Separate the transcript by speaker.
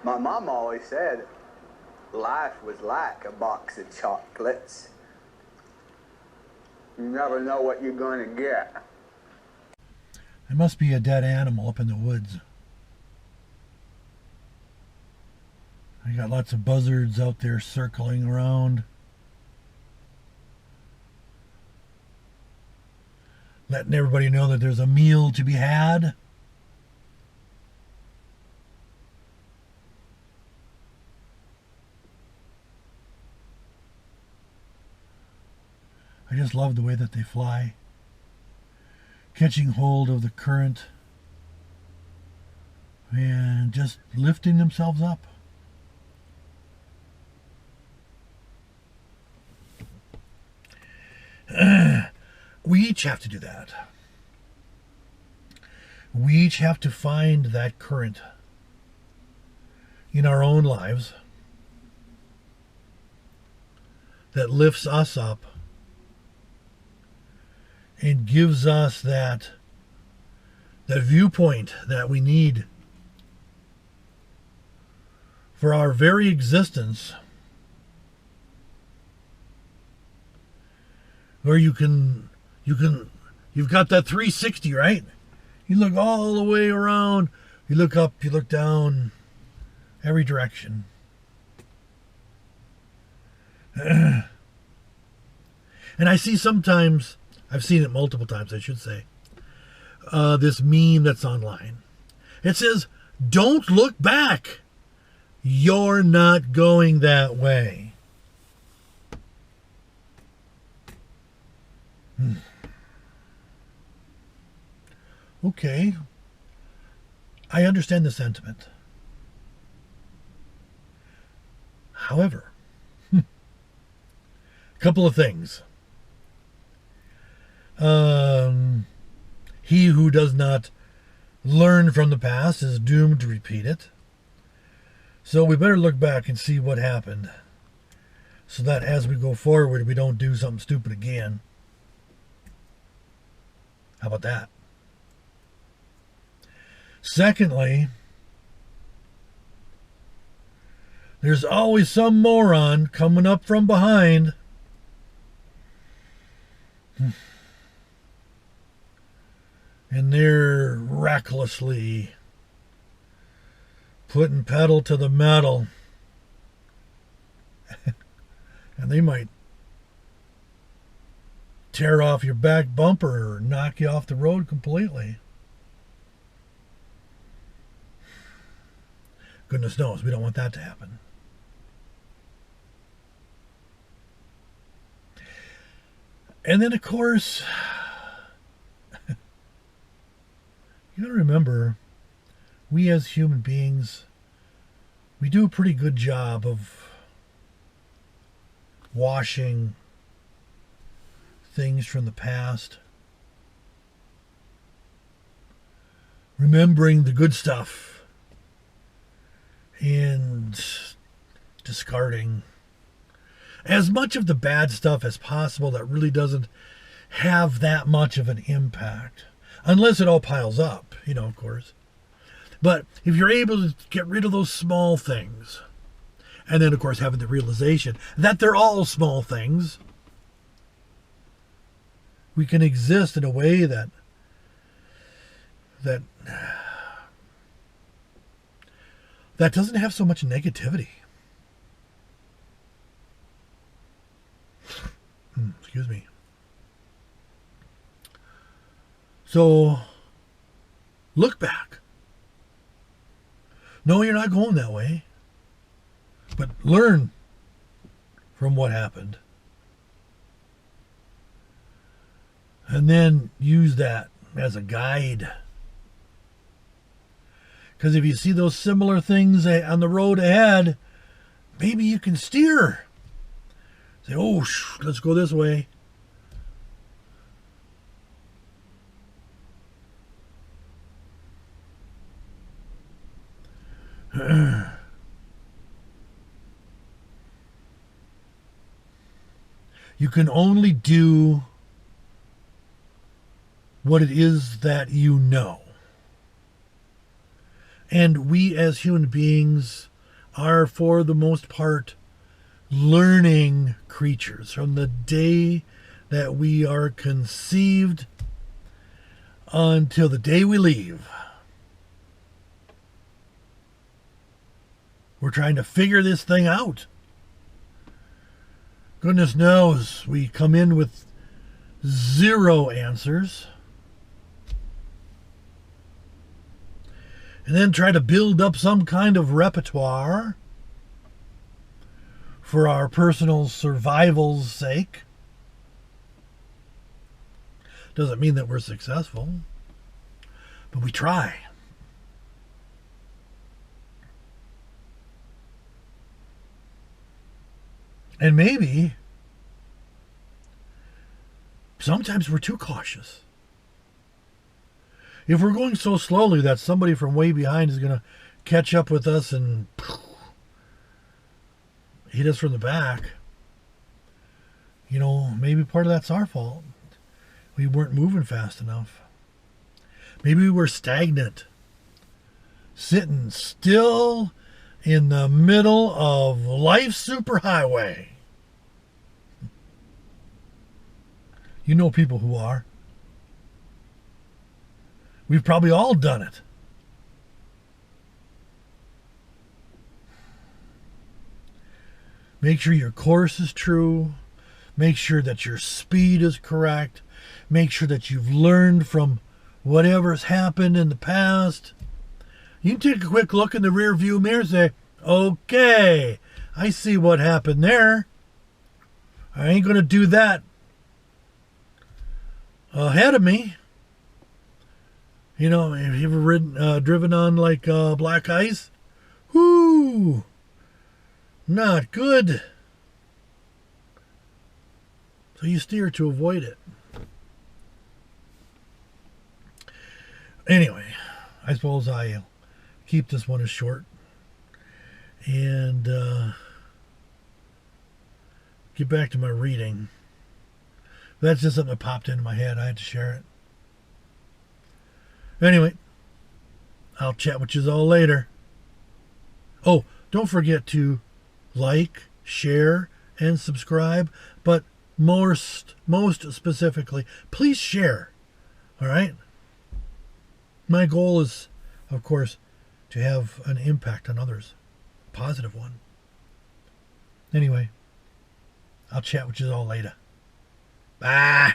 Speaker 1: My mom always said life was like a box of chocolates. You never know what you're going to get.
Speaker 2: There must be a dead animal up in the woods. I got lots of buzzards out there circling around, letting everybody know that there's a meal to be had. I just love the way that they fly, catching hold of the current and just lifting themselves up. We each have to do that. We each have to find that current in our own lives that lifts us up and gives us that viewpoint that we need for our very existence, where you've got that 360, right? You look all the way around, you look up, you look down, every direction. And I see sometimes, I've seen it multiple times, I should say, this meme that's online. It says, "Don't look back. You're not going that way." Okay, I understand the sentiment. However, a couple of things. He who does not learn from the past is doomed to repeat it. So we better look back and see what happened, so that as we go forward, we don't do something stupid again. How about that? Secondly, there's always some moron coming up from behind. And they're recklessly putting pedal to the metal. And they might tear off your back bumper or knock you off the road completely. Goodness knows, we don't want that to happen. And then, of course, you gotta remember, we as human beings, we do a pretty good job of washing things from the past, remembering the good stuff, and discarding as much of the bad stuff as possible that really doesn't have that much of an impact. Unless it all piles up, of course. But if you're able to get rid of those small things, and then, of course, having the realization that they're all small things, we can exist in a way that doesn't have so much negativity. Excuse me. So, look back. No, you're not going that way. But learn from what happened. And then use that as a guide. Because if you see those similar things on the road ahead, maybe you can steer. Say, oh, let's go this way. You can only do what it is that you know. And we as human beings are, for the most part, learning creatures. From the day that we are conceived until the day we leave, we're trying to figure this thing out. Goodness knows we come in with zero answers and then try to build up some kind of repertoire for our personal survival's sake. Doesn't mean that we're successful, but we try. And maybe sometimes we're too cautious. If we're going so slowly that somebody from way behind is going to catch up with us and hit us from the back, maybe part of that's our fault. We weren't moving fast enough. Maybe we were stagnant, sitting still in the middle of life's superhighway. You know people who are. We've probably all done it. Make sure your course is true. Make sure that your speed is correct. Make sure that you've learned from whatever's happened in the past. You can take a quick look in the rear view mirror and say, okay, I see what happened there. I ain't going to do that ahead of me. Have you ever driven on like black ice? Whoo! Not good. So you steer to avoid it. Anyway, I suppose I'll keep this one as short and get back to my reading. That's just something that popped into my head. I had to share it. Anyway, I'll chat with you all later. Oh, don't forget to like, share, and subscribe. But most specifically, please share. All right? My goal is, of course, to have an impact on others. A positive one. Anyway, I'll chat with you all later. Bye.